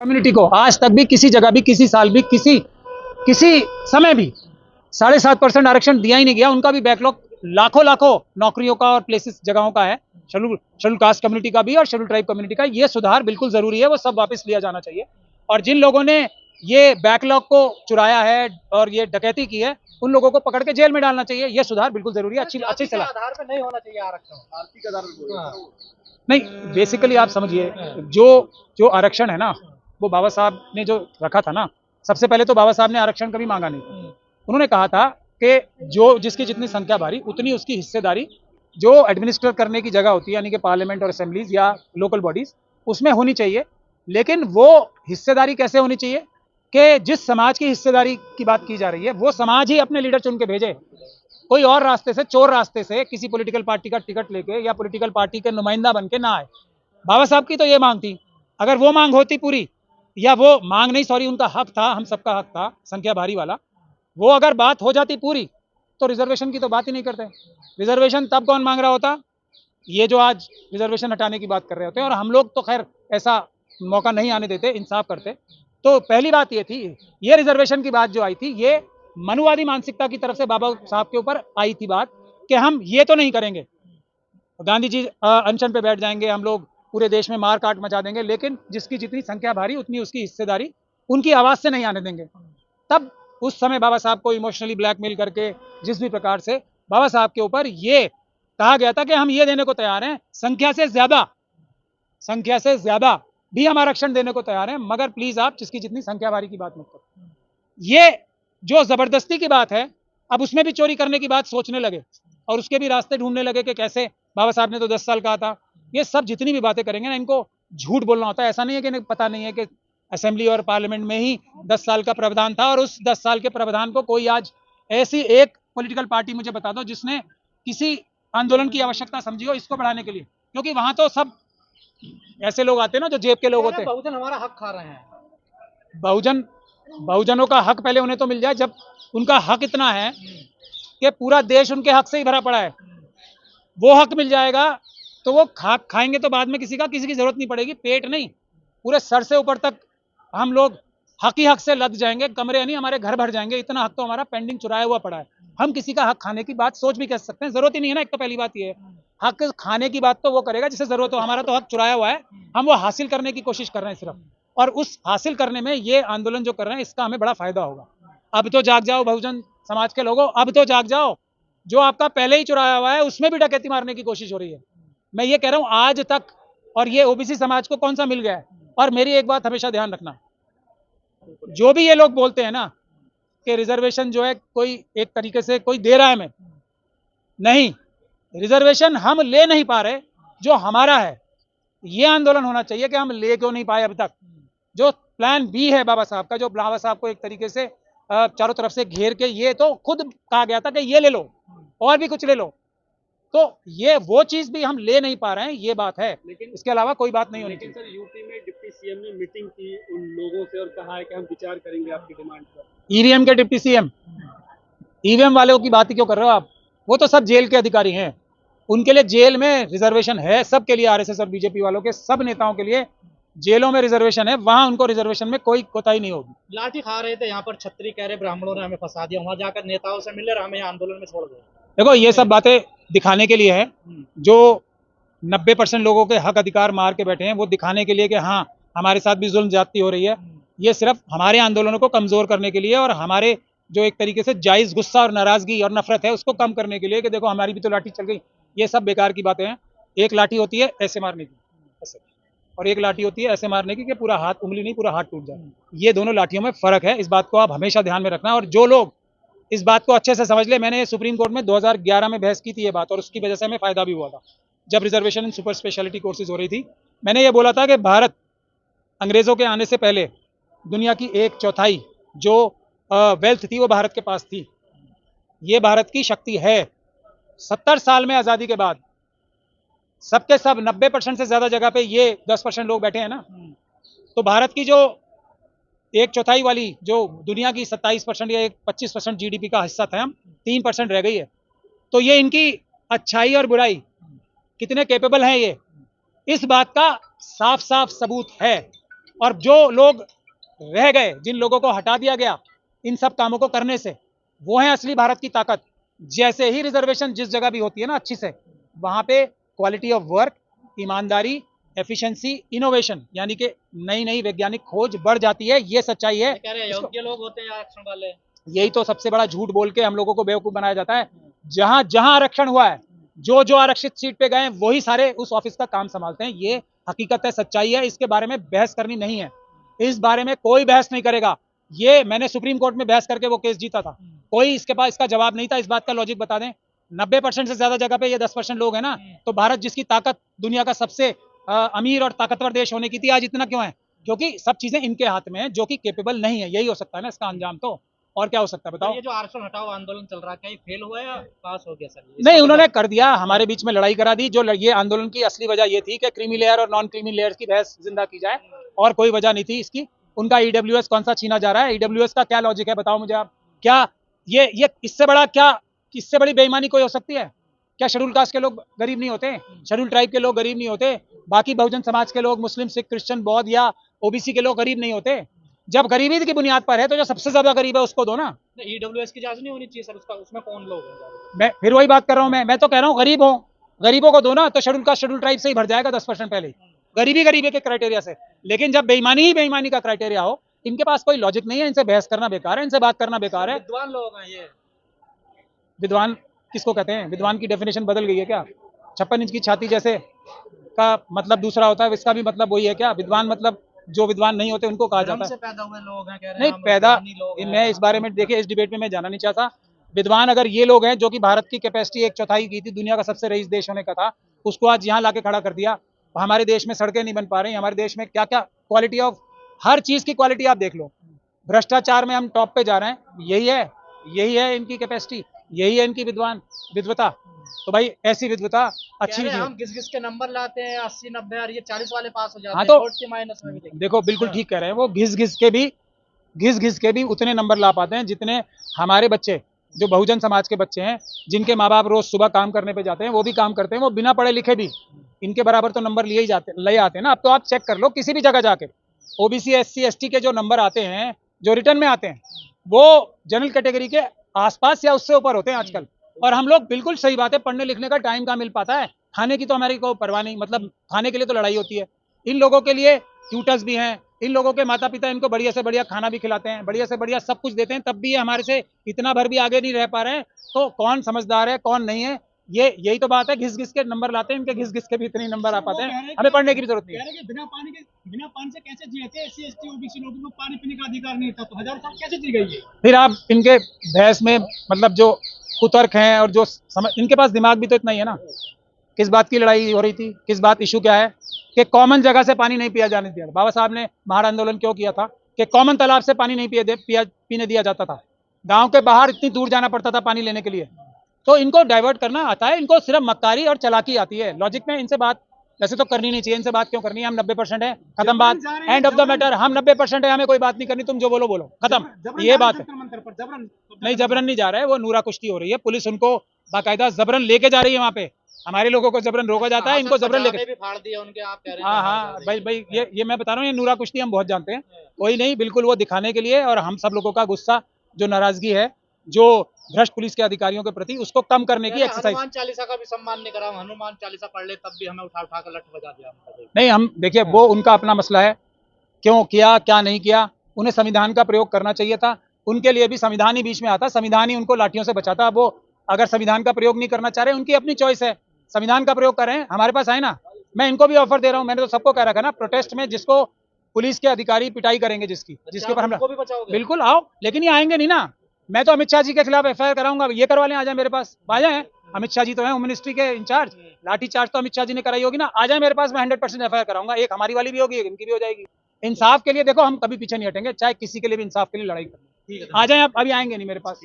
Community को आज तक भी किसी जगह भी किसी साल भी किसी समय भी 7.5% आरक्षण दिया ही नहीं गया। उनका भी बैकलॉग लाखों लाखों नौकरियों का और प्लेसेस जगहों का है, शेड्यूल कास्ट कम्युनिटी का भी और शेड्यूल ट्राइब कम्युनिटी का। ये सुधार बिल्कुल जरूरी है, वो सब वापस लिया जाना चाहिए। और जिन लोगों ने ये बैकलॉग को चुराया है और ये डकैती की है, उन लोगों को पकड़ के जेल में डालना चाहिए। ये सुधार बिल्कुल जरूरी है। अच्छी सलाह। आधार पर नहीं होना चाहिए आरक्षण, आर्थिक आधार पर नहीं, बेसिकली आप समझिए, जो जो आरक्षण है ना, वो बाबा साहब ने जो रखा था ना, सबसे पहले तो बाबा साहब ने आरक्षण कभी मांगा नहीं था। उन्होंने कहा था कि जो जिसकी जितनी संख्या भारी उतनी उसकी हिस्सेदारी जो एडमिनिस्ट्रेट करने की जगह होती है, यानी कि पार्लियामेंट और असेंबलीज या लोकल बॉडीज, उसमें होनी चाहिए। लेकिन वो हिस्सेदारी कैसे होनी चाहिए कि जिस समाज की हिस्सेदारी की बात की जा रही है, वो समाज ही अपने लीडर चुन के भेजे। कोई और रास्ते से, चोर रास्ते से किसी पॉलिटिकल पार्टी का टिकट लेके या पॉलिटिकल पार्टी के नुमाइंदा बन के ना आए। बाबा साहब की तो ये मांग थी। अगर वो मांग होती पूरी, या वो मांग नहीं, सॉरी, उनका हक था, हम सबका हक था संख्या भारी वाला, वो अगर बात हो जाती पूरी, तो रिजर्वेशन की तो बात ही नहीं करते। रिजर्वेशन तब कौन मांग रहा होता? ये जो आज रिजर्वेशन हटाने की बात कर रहे होते हैं। और हम लोग तो खैर ऐसा मौका नहीं आने देते, इंसाफ करते। तो पहली बात ये थी, ये रिजर्वेशन की बात जो आई थी, ये मनुवादी मानसिकता की तरफ से बाबा साहब के ऊपर आई थी बात कि हम ये तो नहीं करेंगे, गांधी जी अनशन पे बैठ जाएंगे, हम लोग पूरे देश में मार काट मचा देंगे, लेकिन जिसकी जितनी संख्या भारी उतनी उसकी हिस्सेदारी उनकी आवाज से नहीं आने देंगे। तब उस समय बाबा साहब को इमोशनली ब्लैकमेल करके जिस भी प्रकार से बाबा साहब के ऊपर ये कहा गया था कि हम ये देने को तैयार हैं, संख्या से ज्यादा भी हम आरक्षण देने को तैयार हैं, मगर प्लीज आप जिसकी जितनी संख्या भारी की बात मत करो। ये जो जबरदस्ती की बात है, अब उसमें भी चोरी करने की बात सोचने लगे और उसके भी रास्ते ढूंढने लगे कि कैसे। बाबा साहब ने तो 10 साल कहा था। ये सब जितनी भी बातें करेंगे ना, इनको झूठ बोलना होता है। ऐसा नहीं है कि इन्हें पता नहीं है कि असेंबली और पार्लियामेंट में ही 10 साल का प्रावधान था, और उस 10 साल के प्रावधान को कोई आज ऐसी एक पॉलिटिकल पार्टी मुझे बता दो जिसने किसी आंदोलन की आवश्यकता समझी हो इसको बढ़ाने के लिए। क्योंकि वहां तो सब ऐसे लोग आते हैं ना जो जेब के लोग होते हैं। बहुजन हमारा हक खा रहे हैं। बहुजनों का हक पहले उन्हें तो मिल जाए, जब उनका हक इतना है कि पूरा देश उनके हक से ही भरा पड़ा है। वो हक मिल जाएगा तो वो खाएंगे तो बाद में किसी की जरूरत नहीं पड़ेगी। पेट नहीं, पूरे सर से ऊपर तक हम लोग हक ही हक से लद जाएंगे। कमरे नहीं, हमारे घर भर जाएंगे। इतना हक तो हमारा पेंडिंग चुराया हुआ पड़ा है। हम किसी का हक खाने की बात सोच भी कर सकते हैं, जरूरत ही नहीं है ना। एक तो पहली बात ये है, हक खाने की बात तो वो करेगा जिसे जरूरत हो। हमारा तो हक चुराया हुआ है, हम वो हासिल करने की कोशिश कर रहे हैं सिर्फ। और उस हासिल करने में ये आंदोलन जो कर रहे हैं, इसका हमें बड़ा फायदा होगा। अब तो जाग जाओ बहुजन समाज के लोगों, अब तो जाग जाओ। जो आपका पहले ही चुराया हुआ है उसमें भी डकैती मारने की कोशिश हो रही है। मैं ये कह रहा हूं आज तक, और ये ओबीसी समाज को कौन सा मिल गया है। और मेरी एक बात हमेशा ध्यान रखना, जो भी ये लोग बोलते हैं ना कि रिजर्वेशन जो है कोई एक तरीके से कोई दे रहा है, हमें नहीं, रिजर्वेशन हम ले नहीं पा रहे, जो हमारा है। ये आंदोलन होना चाहिए कि हम ले क्यों नहीं पाए अब तक। जो प्लान बी है बाबा साहब का, जो बाबा साहब को एक तरीके से चारों तरफ से घेर के, ये तो खुद कहा गया था कि ये ले लो और भी कुछ ले लो, तो ये वो चीज भी हम ले नहीं पा रहे हैं, ये बात है। लेकिन इसके अलावा कोई बात नहीं होनी चाहिए। सर, यूपी में डिप्टी सीएम ने मीटिंग की उन लोगों से और कहा है कि हम विचार करेंगे आपकी डिमांड पर। ईवीएम के डिप्टी सीएम, ईवीएम वालों की बात ही क्यों कर रहे हो आप? वो तो सब जेल के अधिकारी हैं, उनके लिए जेल में रिजर्वेशन है। सबके लिए, आरएसएस और बीजेपी वालों के सब नेताओं के लिए जेलों में रिजर्वेशन है, वहां उनको रिजर्वेशन में कोई कोताही नहीं होगी। लाठी खा रहे थे यहाँ पर, छतरी कह रहे ब्राह्मणों ने हमें फंसा दिया, वहां जाकर नेताओं से मिले और हमें आंदोलन में छोड़ गए। देखो, ये सब बातें दिखाने के लिए है। जो 90% लोगों के हक अधिकार मार के बैठे हैं, वो दिखाने के लिए कि हाँ हमारे साथ भी जुल्म ज्यादती हो रही है। ये सिर्फ हमारे आंदोलनों को कमजोर करने के लिए और हमारे जो एक तरीके से जायज गुस्सा और नाराजगी और नफरत है उसको कम करने के लिए कि देखो हमारी भी तो लाठी चल गई। ये सब बेकार की बातें हैं। एक लाठी होती है ऐसे मारने की, ऐसे, और एक लाठी होती है ऐसे मारने की कि पूरा हाथ, उंगली नहीं पूरा हाथ टूट जाए। ये दोनों लाठियों में फर्क है, इस बात को आप हमेशा ध्यान में रखना। और जो लोग इस बात को अच्छे से समझ ले, मैंने सुप्रीम कोर्ट में 2011 में बहस की थी ये बात, और उसकी वजह से हमें फायदा भी हुआ था। जब रिजर्वेशन इन सुपर स्पेशलिटी कोर्सेज हो रही थी, मैंने ये बोला था कि भारत अंग्रेजों के आने से पहले दुनिया की 1/4 जो वेल्थ थी वो भारत के पास थी। ये भारत की शक्ति है। 70 साल में आजादी के बाद सबके सब 90% से ज्यादा जगह पे ये 10% लोग बैठे हैं ना, तो भारत की जो 1/4 वाली जो दुनिया की 27% या 25% जीडीपी का हिस्सा था, हम 3% रह गई है। तो ये इनकी अच्छाई और बुराई कितने कैपेबल हैं, ये इस बात का साफ साफ सबूत है। और जो लोग रह गए, जिन लोगों को हटा दिया गया इन सब कामों को करने से, वो है असली भारत की ताकत। जैसे ही रिजर्वेशन जिस जगह भी होती है ना अच्छी से, वहां पे क्वालिटी ऑफ वर्क, ईमानदारी, एफिशिएंसी, इनोवेशन यानी कि नई नई वैज्ञानिक खोज बढ़ जाती है। ये सच्चाई है। कह रहे हैं योग्य लोग होते हैं आरक्षण वाले। यही तो सबसे बड़ा झूठ बोल के हम लोगों को बेवकूफ बनाया जाता है। जहां जहां आरक्षण हुआ है, जो जो आरक्षित सीट पे गए वही सारे उस ऑफिस का काम संभालते हैं। ये हकीकत है, सच्चाई है। इसके बारे में बहस करनी नहीं है। इस बारे में कोई बहस नहीं करेगा। ये मैंने सुप्रीम कोर्ट में बहस करके वो केस जीता था। कोई इसके पास इसका जवाब नहीं था। इस बात का लॉजिक बता दें, 90% से ज्यादा जगह पे ये 10% लोग हैं ना, तो भारत जिसकी ताकत दुनिया का सबसे अमीर और ताकतवर देश होने की थी, आज इतना क्यों है? क्योंकि सब चीजें इनके हाथ में है, जो कि केपेबल नहीं है। यही हो सकता है ना इसका अंजाम। तो और क्या हो सकता है बताओ? ये जो आरक्षण हटाओ आंदोलन चल रहा है, क्या ये फेल हुआ या पास हो गया सर? नहीं, उन्होंने कर दिया। हमारे बीच में लड़ाई करा दी। जो ये आंदोलन की असली वजह ये थी कि क्रीमी लेयर और नॉन क्रीमी लेयर की बहस जिंदा की जाए, और कोई वजह नहीं थी इसकी। उनका ईडब्ल्यूएस कौन सा छीना जा रहा है? ईडब्ल्यूएस का क्या लॉजिक है बताओ मुझे आप। क्या ये इससे बड़ा क्या, इससे बड़ी बेईमानी कोई हो सकती है क्या? शेड्यूल कास्ट के लोग गरीब नहीं होते? शेड्यूल ट्राइब के लोग गरीब नहीं होते? बाकी बहुजन समाज के लोग, मुस्लिम, सिख, क्रिश्चियन, बौद्ध या ओबीसी के लोग गरीब नहीं होते? जब गरीबी की बुनियाद पर है तो जो सबसे ज्यादा गरीब है उसको दो ना। ईडब्ल्यूएस की जांच नहीं होनी चाहिए सर? उसका उसमें कौन लोग हैं? मैं फिर वही बात कर रहा हूँ। मैं तो कह रहा हूँ गरीब हो, गरीबों को दो ना, तो शेड्यूल कास्ट, शेड्यूल ट्राइब से ही भर जाएगा 10% पहले। गरीबी के क्राइटेरिया से। लेकिन जब बेईमानी ही बेईमानी का क्राइटेरिया हो, इनके पास कोई लॉजिक नहीं है। इनसे बहस करना बेकार है, इनसे बात करना बेकार है। विद्वान लोग हैं ये। विद्वान किसको कहते हैं? विद्वान की डेफिनेशन बदल गई है क्या? 56 इंच की छाती जैसे का मतलब दूसरा होता है, इसका भी मतलब वही है क्या? विद्वान मतलब जो विद्वान नहीं होते उनको कहा जाता है। से पैदा हुए लोग हैं, कह रहे हैं नहीं, हम पैदा, विज्ञानी लोग हैं। मैं इस बारे में देखिए, इस डिबेट में मैं जाना नहीं चाहता। विद्वान अगर ये लोग हैं जो कि भारत की कैपेसिटी 1/4 की थी, दुनिया का सबसे रईस देश होने का था, उसको आज यहाँ लाके खड़ा कर दिया। हमारे देश में सड़कें नहीं बन पा रही। हमारे देश में क्या क्या क्वालिटी ऑफ, हर चीज की क्वालिटी आप देख लो। भ्रष्टाचार में हम टॉप पे जा रहे हैं। यही है इनकी कैपेसिटी, यही है इनकी विद्वता। तो भाई ऐसी विद्वता अच्छी नहीं है। हम घिस घिस के नंबर लाते हैं 80, 90 और ये 40 वाले पास हो जाते हाँ, हैं। तो 40 माइनस में भी देखो बिल्कुल ठीक कह रहे हैं वो। घिस घिस के भी उतने नंबर ला पाते हैं जितने हमारे बच्चे, जो बहुजन समाज के बच्चे हैं, जिनके माँ बाप रोज सुबह काम करने पे जाते हैं, वो भी काम करते हैं, वो बिना पढ़े लिखे भी इनके बराबर तो नंबर ले आते हैं ना। अब तो आप चेक कर लो किसी भी जगह जाके, ओबीसी, एससी, एसटी के जो नंबर आते हैं, जो रिटर्न में आते हैं, वो जनरल कैटेगरी के आसपास या उससे ऊपर होते हैं आजकल। और हम लोग, बिल्कुल सही बात है, पढ़ने लिखने का टाइम कहाँ मिल पाता है? खाने की तो हमारी को परवाह नहीं, मतलब खाने के लिए तो लड़ाई होती है। इन लोगों के लिए ट्यूटर्स भी हैं, इन लोगों के माता पिता इनको बढ़िया से बढ़िया खाना भी खिलाते हैं, बढ़िया से बढ़िया सब कुछ देते हैं, तब भी ये हमारे से इतना भर भी आगे नहीं रह पा रहे हैं। तो कौन समझदार है कौन नहीं है, यही तो बात है। घिस घिस के नंबर लाते हैं, इनके घिस घिस के भी इतने नंबर आ पाते हैं। हमें पढ़ने की भी जरूरत नहीं है। बिना पानी से कैसे जिए थे एससी एसटी ओबीसी लोगों को? पानी पीने का अधिकार नहीं था, तो हजारों साल कैसे जी गई है? फिर आप इनके बहस में, मतलब जो कुतर्क हैं और जो समझ, इनके पास दिमाग भी तो इतना ही है ना। किस बात की लड़ाई हो रही थी? किस बात, इशू क्या है? कि कॉमन जगह से पानी नहीं पिया जाने दिया। बाबा साहब ने बाहर आंदोलन क्यों किया था? कि कॉमन तालाब से पानी नहीं पीने दिया जाता था। गांव के बाहर इतनी दूर जाना पड़ता था पानी लेने के लिए। तो इनको डाइवर्ट करना आता है, इनको सिर्फ मक्कारी और चालाकी आती है। लॉजिक में इनसे बात वैसे तो करनी नहीं चाहिए। इनसे बात क्यों करनी है? हम 90% है, खत्म बात, एंड ऑफ द मैटर। हम 90% है, हमें कोई बात नहीं करनी। तुम जो बोलो खत्म, ये बात है। नहीं, जबरन नहीं जा रहा है वो, नूरा कुश्ती हो रही है। पुलिस उनको बाकायदा जबरन लेके जा रही है वहाँ पे। हमारे लोगों को जबरन रोका जाता है, इनको जबरन लेके भी फाड़ दिया उनके, आप कह रहे हैं। हाँ, भाई ये मैं बता रहा हूँ, ये नूरा कुश्ती हम बहुत जानते हैं। कोई नहीं, बिल्कुल वो दिखाने के लिए, और हम सब लोगों का गुस्सा, जो नाराजगी है, जो भ्रष्ट पुलिस के अधिकारियों के प्रति, उसको कम करने की एक्सरसाइज। हनुमान चालीसा का भी सम्मान नहीं करा। हनुमान चालीसा पढ़ ले तब भी हमें उठा उठा कर लठ बजा दिया। नहीं, हम देखिए, वो उनका अपना मसला है, क्यों किया क्या नहीं किया। उन्हें संविधान का प्रयोग करना चाहिए था। उनके लिए भी संविधान ही बीच में आता, संविधान ही उनको लाठियों से बचाता। वो अगर संविधान का प्रयोग नहीं करना चाह रहे, उनकी अपनी चॉइस है। संविधान का प्रयोग करें, हमारे पास आए ना। मैं इनको भी ऑफर दे रहा हूँ। मैंने तो सबको कह रखा ना, प्रोटेस्ट में जिसको पुलिस के अधिकारी पिटाई करेंगे, जिसके ऊपर हम, बिल्कुल आओ। लेकिन ये आएंगे नहीं ना। मैं तो अमित शाह जी के खिलाफ एफआईआर कराऊंगा, ये करवा लें, आ जाए मेरे पास, आ जाए। अमित शाह जी तो हैं होम मिनिस्ट्री के इंचार्ज, लाठी चार्ज तो अमित शाह जी ने कराई होगी ना, आ जाए मेरे पास, मैं 100% एफआईआर कराऊंगा। एक हमारी वाली भी होगी, एक इनकी भी हो जाएगी। इंसाफ के लिए देखो, हम कभी पीछे नहीं हटेंगे, चाहे किसी के लिए भी इंसाफ के लिए लड़ाई करें। आ जाए आप, अभी आएंगे नहीं मेरे पास।